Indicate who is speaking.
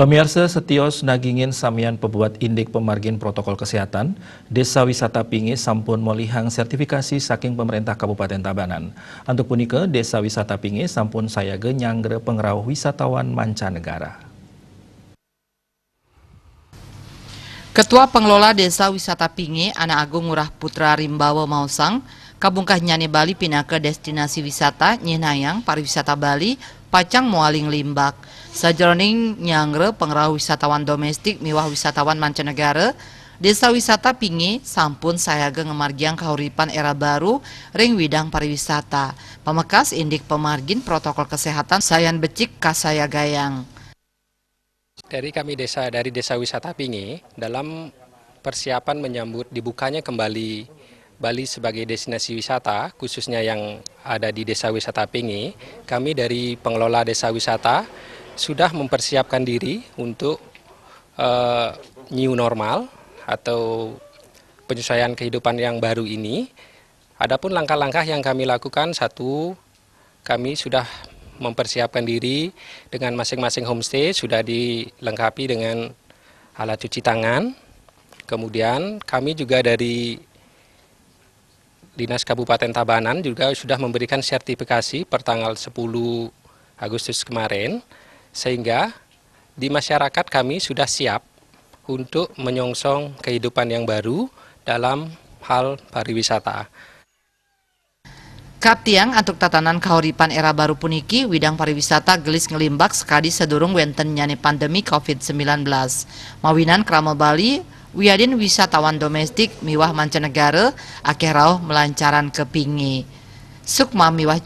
Speaker 1: Pemirsa setios nagingin samian pebuat indik pemargin protokol kesehatan, Desa Wisata Pingi sampun molihang sertifikasi saking pemerintah Kabupaten Tabanan. Untuk punika, Desa Wisata Pingi sampun sayage nyanggre pengrauh wisatawan mancanegara.
Speaker 2: Ketua Pengelola Desa Wisata Pingi, Ana Agung Ngurah Putra Rimbawa Mausang, kabungkah nyane Bali pindah ke destinasi wisata Nyenayang pariwisata Bali, Pacang Mualing Limbak. Sajroning nyangre pengrauh wisatawan domestik miwah wisatawan mancanegara, Desa Wisata Pingi sampun sayaga ngemargiang kahuripan era baru ring widang pariwisata. Pamekas indik pemargin protokol kesehatan sayan becik kasaya gayang.
Speaker 3: Dari Desa Wisata Pingi, dalam persiapan menyambut dibukanya kembali Bali sebagai destinasi wisata, khususnya yang ada di Desa Wisata Pingi, kami dari pengelola Desa Wisata sudah mempersiapkan diri untuk new normal atau penyesuaian kehidupan yang baru ini. Adapun langkah-langkah yang kami lakukan, satu, kami sudah mempersiapkan diri dengan masing-masing homestay sudah dilengkapi dengan alat cuci tangan. Kemudian kami juga dari Dinas Kabupaten Tabanan juga sudah memberikan sertifikasi per tanggal 10 Agustus kemarin, sehingga di masyarakat kami sudah siap untuk menyongsong kehidupan yang baru dalam hal pariwisata.
Speaker 2: Kaptiang antuk tatanan kahuripan era baru puniki, widang pariwisata gelis ngelimbak sekadi sedurung wenten nyane pandemi COVID-19. Mawinan Krama Bali, wiadin wisatawan domestik miwah mancanegara akeh rauh melancaran ke Pingi. Sukma miwah